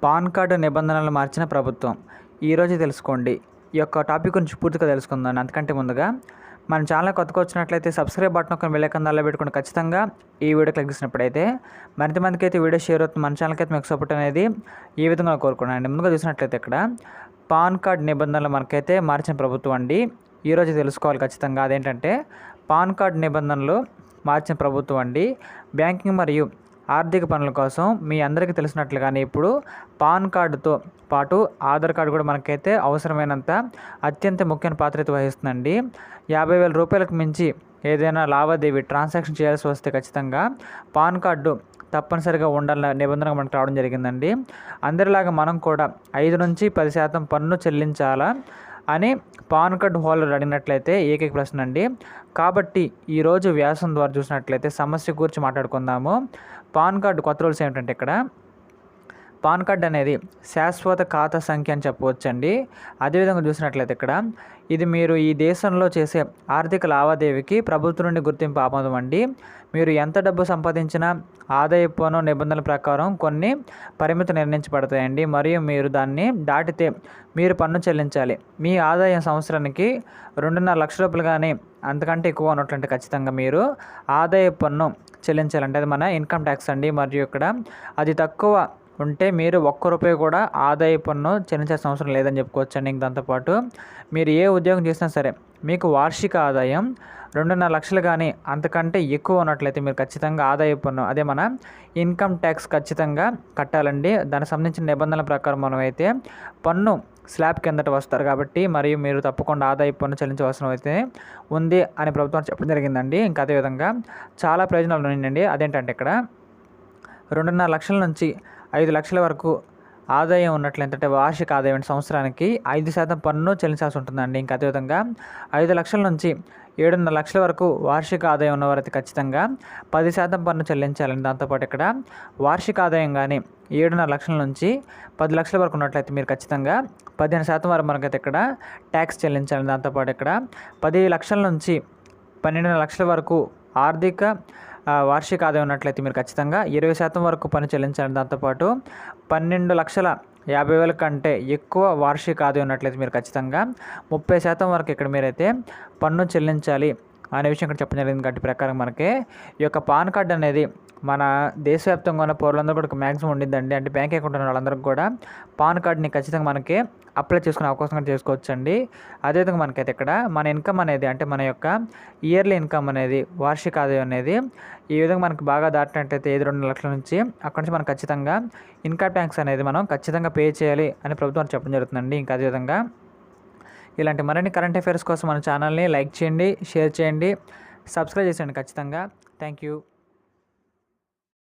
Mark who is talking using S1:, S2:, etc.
S1: Pan card నిబంధనలు మార్చిన ప్రభుత్వం. ఈరోజు తెలుసుకోండి. ఈ యొక్క టాపిక్ గురించి పూర్తిగా తెలుసుకుందాం. అంతకంటే ముందుగా మన ఛానల్ కొత్తగా వచ్చినట్లయితే సబ్స్క్రైబ్ బటన్ ఒక బెల్ ఐకాన్ దానిలో పెట్టుకుని ఖచ్చితంగా ఈ వీడియో క్లిక్ చేసినప్పుడైతే మరింత మందికి అయితే వీడియో షేర్ అవుతుంది. మన ఛానల్కి అయితే మీకు సపోర్ట్ అనేది ఈ విధంగా కోరుకున్నాను. ముందుగా చూసినట్లయితే ఇక్కడ పాన్ కార్డ్ నిబంధనలు మనకైతే మార్చిన ప్రభుత్వం అండి. ఈరోజు తెలుసుకోవాలి ఖచ్చితంగా. అదేంటంటే పాన్ కార్డ్ నిబంధనలు మార్చిన ప్రభుత్వం అండి. బ్యాంకింగ్ మరియు ఆర్థిక పనుల కోసం మీ అందరికీ తెలిసినట్లుగానే ఇప్పుడు పాన్ కార్డుతో పాటు ఆధార్ కార్డు కూడా మనకైతే అవసరమైనంత అత్యంత ముఖ్యమైన పాత్ర అయితే వహిస్తుందండి. 50,000 రూపాయలకు మించి ఏదైనా లావాదేవీ ట్రాన్సాక్షన్ చేయాల్సి వస్తే ఖచ్చితంగా పాన్ కార్డు తప్పనిసరిగా ఉండాలన్న నిబంధన మనకు రావడం జరిగిందండి. అందరిలాగా మనం కూడా 5 నుంచి 10% పన్ను చెల్లించాలా అని పాన్ కార్డు హోల్డర్ అడిగినట్లయితే ఏకైక ప్రశ్న అండి. కాబట్టి ఈరోజు వ్యాసం ద్వారా చూసినట్లయితే సమస్య గురించి మాట్లాడుకుందాము. పాన్ కార్డు కొత్త రూల్స్ ఏమిటంటే ఇక్కడ పాన్ కార్డు అనేది శాశ్వత ఖాతా సంఖ్య అని చెప్పవచ్చండి. అదేవిధంగా చూసినట్లయితే ఇక్కడ ఇది మీరు ఈ దేశంలో చేసే ఆర్థిక లావాదేవీకి ప్రభుత్వం నుండి గుర్తింపు ఆమోదం అండి. మీరు ఎంత డబ్బు సంపాదించినా ఆదాయ పన్ను నిబంధనల ప్రకారం కొన్ని పరిమితులు నిర్ణయించబడతాయండి. మరియు మీరు దాన్ని దాటితే మీరు పన్ను చెల్లించాలి. మీ ఆదాయం సంవత్సరానికి 2.5 లక్షల రూపాయలు కానీ అంతకంటే ఎక్కువ ఉన్నట్లంటే ఖచ్చితంగా మీరు ఆదాయ పన్ను చెల్లించాలంటే అది మన ఇన్కమ్ ట్యాక్స్ అండి. మరియు ఇక్కడ అది తక్కువ ఉంటే మీరు ₹1 కూడా ఆదాయ పన్ను చెల్లించాల్సిన అవసరం లేదని చెప్పుకోవచ్చండి. ఇంక దాంతోపాటు మీరు ఏ ఉద్యోగం చేసినా సరే మీకు వార్షిక ఆదాయం 2.5 లక్షలు కానీ అంతకంటే ఎక్కువ ఉన్నట్లయితే మీరు ఖచ్చితంగా ఆదాయ పన్ను అదే మన ఇన్కమ్ ట్యాక్స్ ఖచ్చితంగా కట్టాలండి. దానికి సంబంధించిన నిబంధనల ప్రకారం మనం అయితే పన్ను స్లాబ్ కిందట వస్తారు కాబట్టి మరియు మీరు తప్పకుండా ఆదాయ పన్ను చెల్లించవలసిన అయితే ఉంది అని ప్రభుత్వం చెప్పడం జరిగిందండి. ఇంకా అదేవిధంగా చాలా ప్రయోజనాలు ఉన్నాయండి. అదేంటంటే ఇక్కడ 2.5 లక్షల నుంచి 5 లక్షల వరకు ఆదాయం ఉన్నట్లయితే వార్షిక ఆదాయం సంవత్సరానికి 5% పన్ను చెల్లించాల్సి ఉంటుందండి. ఇంకా అదేవిధంగా 5 లక్షల నుంచి 7.5 లక్షల వరకు వార్షిక ఆదాయం ఉన్నవారైతే ఖచ్చితంగా 10% పన్ను చెల్లించాలండి. దాంతోపాటు ఇక్కడ వార్షిక ఆదాయం కానీ 7.5 లక్షల నుంచి 10 లక్షల వరకు ఉన్నట్లయితే మీరు ఖచ్చితంగా 15% వరకు మనకైతే ఇక్కడ ట్యాక్స్ చెల్లించాలి. దాంతోపాటు ఇక్కడ 10 లక్షల నుంచి 12 లక్షల వరకు ఆర్థిక వార్షిక ఆదాయం ఉన్నట్లయితే మీరు ఖచ్చితంగా 20% వరకు పన్ను చెల్లించాలి. దాంతోపాటు 12,50,000 కంటే ఎక్కువ వార్షిక ఆదాయం ఉన్నట్లయితే మీరు ఖచ్చితంగా 30% వరకు ఇక్కడ మీరైతే పన్ను చెల్లించాలి అనే విషయం ఇక్కడ చెప్పడం జరిగింది. కాబట్టి ప్రకారం మనకి ఈ యొక్క పాన్ కార్డు అనేది మన దేశవ్యాప్తంగా ఉన్న పౌరులందరూ కూడా మ్యాక్సిమం ఉండిద్దండి. అంటే బ్యాంక్ అకౌంట్ ఉన్న వాళ్ళందరికీ కూడా పాన్ కార్డుని ఖచ్చితంగా మనకి అప్లై చేసుకునే అవకాశం కూడా చేసుకోవచ్చండి. అదేవిధంగా మనకైతే ఇక్కడ మన ఇన్కమ్ అనేది అంటే మన యొక్క ఇయర్లీ ఇన్కమ్ అనేది వార్షిక ఆదాయం అనేది ఈ విధంగా మనకు బాగా దాటినట్టయితే 2 లక్షల నుంచి అక్కడి నుంచి మనం ఖచ్చితంగా ఇన్కమ్ ట్యాక్స్ అనేది మనం ఖచ్చితంగా పే చేయాలి అని ప్రభుత్వం చెప్పడం జరుగుతుందండి. ఇంకా అదేవిధంగా ఇలాంటి మరిన్ని కరెంట్ అఫైర్స్ కోసం మన ఛానల్ని లైక్ చేయండి, షేర్ చేయండి, సబ్స్క్రైబ్ చేసేయండి ఖచ్చితంగా. Thank you.